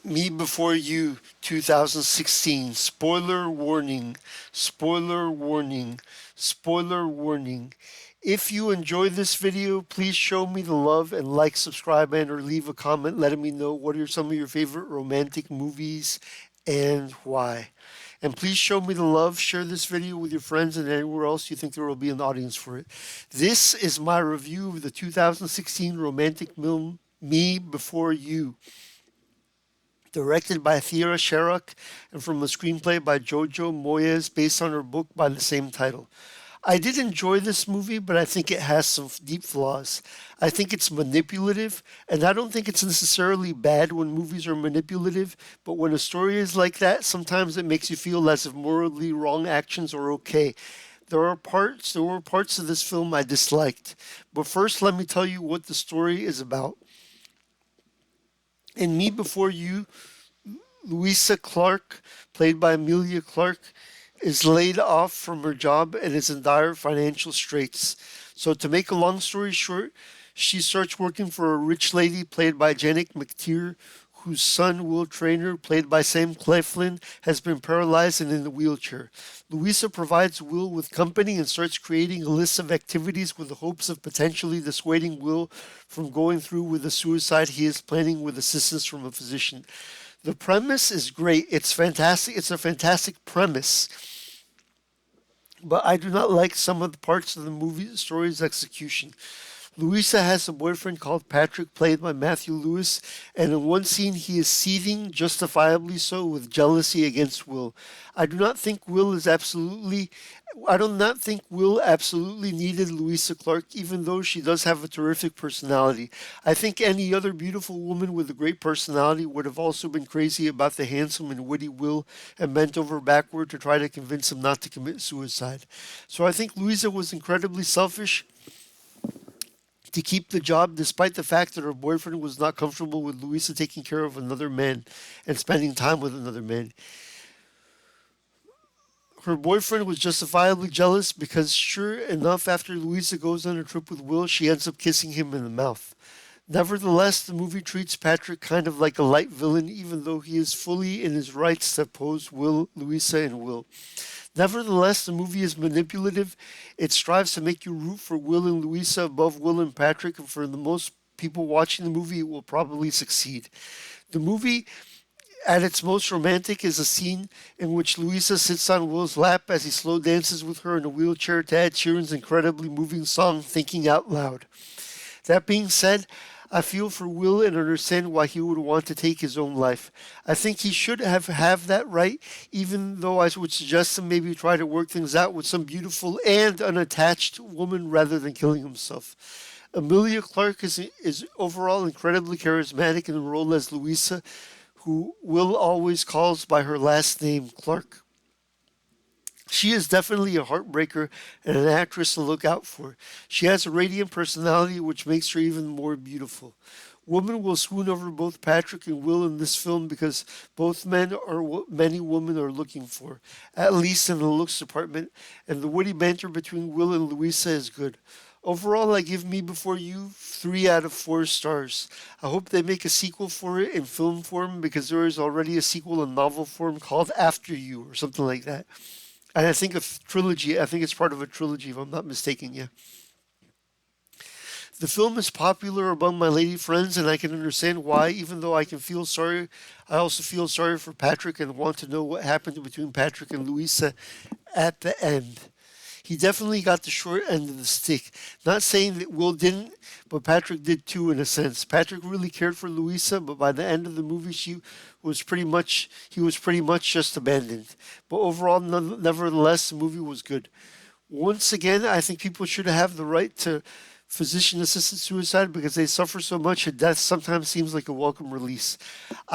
Me Before You 2016. Spoiler warning. Spoiler warning. Spoiler warning. If you enjoy this video, please show me the love and like, subscribe, and or leave a comment letting me know what are some of your favorite romantic movies and why. And please show me the love, share this video with your friends and anywhere else you think there will be an audience for it. This is my review of the 2016 romantic film Me Before You, directed by Thea Sharrock and from a screenplay by Jojo Moyes based on her book by the same title. I did enjoy this movie, but I think it has some deep flaws. I think it's manipulative, and I don't think it's necessarily bad when movies are manipulative, but when a story is like that, sometimes it makes you feel as if morally wrong actions are okay. There were parts of this film I disliked. But first, let me tell you what the story is about. In Me Before You, Louisa Clark, played by Amelia Clark, is laid off from her job and is in dire financial straits. So, to make a long story short, she starts working for a rich lady, played by Janet McTeer, whose son, Will Traynor, played by Sam Claflin, has been paralyzed and in a wheelchair. Louisa provides Will with company and starts creating a list of activities with the hopes of potentially dissuading Will from going through with the suicide he is planning with assistance from a physician. The premise is great. It's fantastic. It's a fantastic premise. But I do not like some of the parts of the movie story's execution. Louisa has a boyfriend called Patrick, played by Matthew Lewis, and in one scene he is seething, justifiably so, with jealousy against Will. I do not think Will is absolutely I do not think Will absolutely needed Louisa Clark, even though she does have a terrific personality. I think any other beautiful woman with a great personality would have also been crazy about the handsome and witty Will and bent over backward to try to convince him not to commit suicide. So I think Louisa was incredibly selfish to keep the job, despite the fact that her boyfriend was not comfortable with Louisa taking care of another man and spending time with another man. Her boyfriend was justifiably jealous because, sure enough, after Louisa goes on a trip with Will, she ends up kissing him in the mouth. Nevertheless, the movie treats Patrick kind of like a light villain, even though he is fully in his rights to oppose Will, Louisa, and Will. Nevertheless, the movie is manipulative. It strives to make you root for Will and Louisa above Will and Patrick, and for the most people watching the movie, it will probably succeed. The movie, at its most romantic, is a scene in which Louisa sits on Will's lap as he slow dances with her in a wheelchair to Ed Sheeran's incredibly moving song, Thinking Out Loud. That being said, I feel for Will and understand why he would want to take his own life. I think he should have that right, even though I would suggest him maybe try to work things out with some beautiful and unattached woman rather than killing himself. Amelia Clark is overall incredibly charismatic in the role as Louisa, who Will always calls by her last name, Clark. She is definitely a heartbreaker and an actress to look out for. She has a radiant personality which makes her even more beautiful. Women will swoon over both Patrick and Will in this film because both men are what many women are looking for, at least in the looks department, and the witty banter between Will and Louisa is good. Overall, I give Me Before You 3 out of 4 stars. I hope they make a sequel for it in film form because there is already a sequel in novel form called After You or something like that. And I think a trilogy. I think it's part of a trilogy, if I'm not mistaken. Yeah. The film is popular among my lady friends, and I can understand why. Even though I can feel sorry, I also feel sorry for Patrick and want to know what happened between Patrick and Louisa at the end. He definitely got the short end of the stick. Not saying that Will didn't, but Patrick did too, in a sense. Patrick really cared for Louisa, but by the end of the movie, he was pretty much just abandoned. But overall, nevertheless, the movie was good. Once again, I think people should have the right to physician-assisted suicide because they suffer so much and death sometimes seems like a welcome release.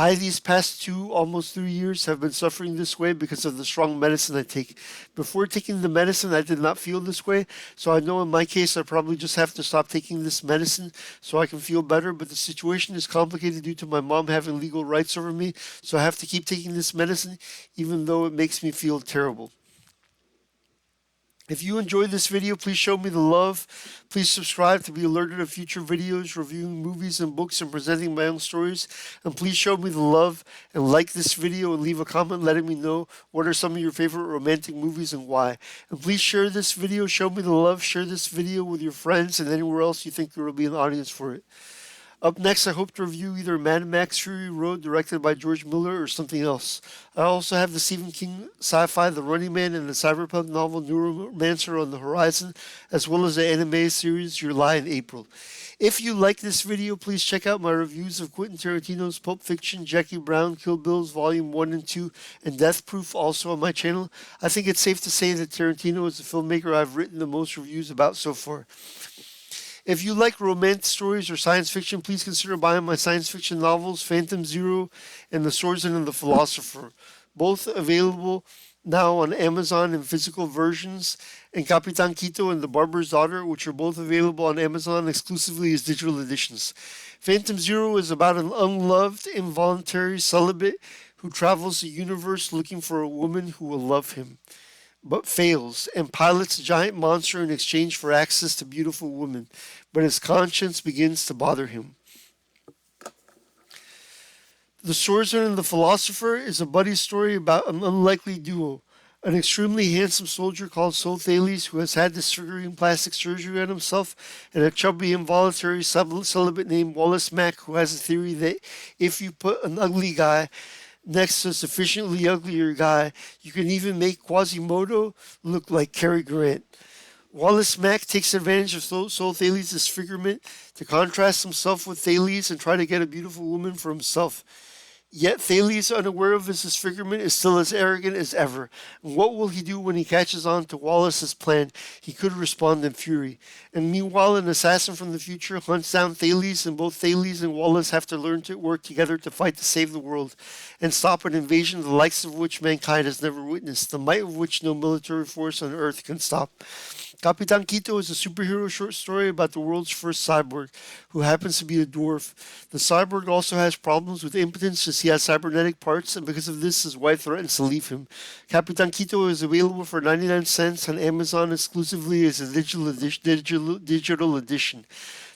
These past almost 3 years, have been suffering this way because of the strong medicine I take. Before taking the medicine, I did not feel this way, so I know in my case I probably just have to stop taking this medicine so I can feel better, but the situation is complicated due to my mom having legal rights over me, so I have to keep taking this medicine even though it makes me feel terrible. If you enjoyed this video, please show me the love. Please subscribe to be alerted of future videos reviewing movies and books and presenting my own stories. And please show me the love and like this video and leave a comment letting me know what are some of your favorite romantic movies and why. And please share this video, show me the love, share this video with your friends and anywhere else you think there will be an audience for it. Up next, I hope to review either Mad Max Fury Road, directed by George Miller, or something else. I also have the Stephen King sci-fi The Running Man and the cyberpunk novel Neuromancer on the horizon, as well as the anime series July and April. If you like this video, please check out my reviews of Quentin Tarantino's Pulp Fiction, Jackie Brown, Kill Bills Volume 1 and 2, and Death Proof, also on my channel. I think it's safe to say that Tarantino is the filmmaker I've written the most reviews about so far. If you like romance stories or science fiction, please consider buying my science fiction novels, Phantom Zero and The Swordsman and the Philosopher, both available now on Amazon in physical versions, and Capitan Quito and The Barber's Daughter, which are both available on Amazon exclusively as digital editions. Phantom Zero is about an unloved, involuntary celibate who travels the universe looking for a woman who will love him, but fails and pilots a giant monster in exchange for access to beautiful women, but his conscience begins to bother him. The Swordsman and the Philosopher is a buddy story about an unlikely duo, an extremely handsome soldier called Sol Thales who has had disfiguring plastic surgery on himself, and a chubby involuntary celibate named Wallace Mack who has a theory that if you put an ugly guy next to a sufficiently uglier guy, you can even make Quasimodo look like Cary Grant. Wallace Mack takes advantage of Sol Thales' disfigurement to contrast himself with Thales and try to get a beautiful woman for himself. Yet Thales, unaware of his disfigurement, is still as arrogant as ever. And what will he do when he catches on to Wallace's plan? He could respond in fury. And meanwhile, an assassin from the future hunts down Thales, and both Thales and Wallace have to learn to work together to fight to save the world and stop an invasion the likes of which mankind has never witnessed, the might of which no military force on earth can stop. Capitan Quito is a superhero short story about the world's first cyborg, who happens to be a dwarf. The cyborg also has problems with impotence as he has cybernetic parts, and because of this, his wife threatens to leave him. Capitan Quito is available for 99 cents on Amazon exclusively as a digital edition.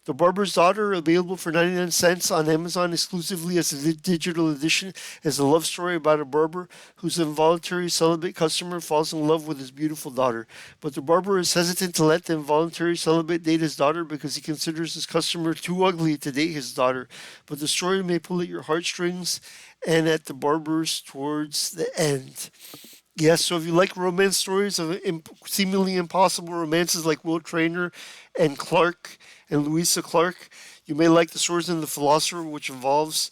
The Barber's Daughter, available for 99 cents on Amazon exclusively as a digital edition, is a love story about a barber whose involuntary celibate customer falls in love with his beautiful daughter. But the barber is hesitant to let the involuntary celibate date his daughter because he considers his customer too ugly to date his daughter. But the story may pull at your heartstrings and at the barber's towards the end. Yes, so if you like romance stories of seemingly impossible romances like Will Traynor and Clark and Louisa Clark, you may like The Swordsman and the Philosopher, which involves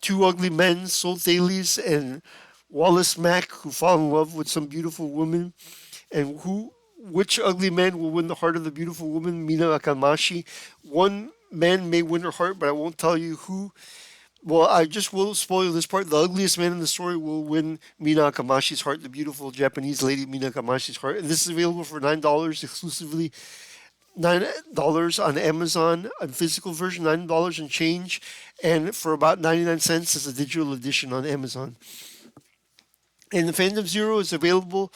two ugly men, Sol Thales and Wallace Mack, who fall in love with some beautiful woman, and which ugly man will win the heart of the beautiful woman, Mina Akamashi. One man may win her heart, but I won't tell you who. Well, I just will spoil this part. The ugliest man in the story will win Mina Akamashi's heart, the beautiful Japanese lady Mina Akamashi's heart. And this is available for $9 exclusively. $9 on Amazon, a physical version, $9 and change, and for about 99 cents as a digital edition on Amazon. And the Phantom Zero is available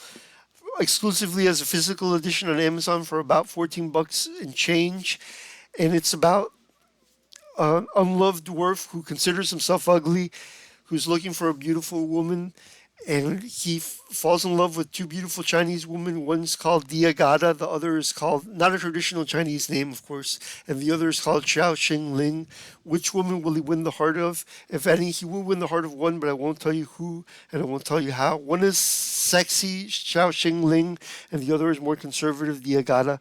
exclusively as a physical edition on Amazon for about $14 and change. And it's about an unloved dwarf who considers himself ugly, who's looking for a beautiful woman, and he falls in love with two beautiful Chinese women. One's called Diagada, the other is called, not a traditional Chinese name, of course, and the other is called Xiao Xing Ling. Which woman will he win the heart of? If any, he will win the heart of one, but I won't tell you who, and I won't tell you how. One is sexy, Xiao Xing Ling, and the other is more conservative, Diagada.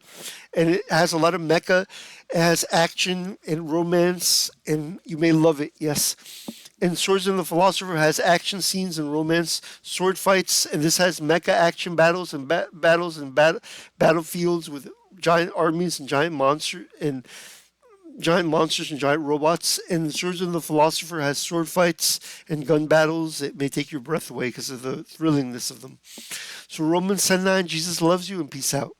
And it has a lot of mecha, it has action and romance, and you may love it, yes. And Swordsman and the Philosopher has action scenes and romance, sword fights, and this has mecha action battles and battlefields with giant armies and giant monsters and giant robots. And Swordsman and the Philosopher has sword fights and gun battles that may take your breath away because of the thrillingness of them. So Romans 10:9, Jesus loves you, and peace out.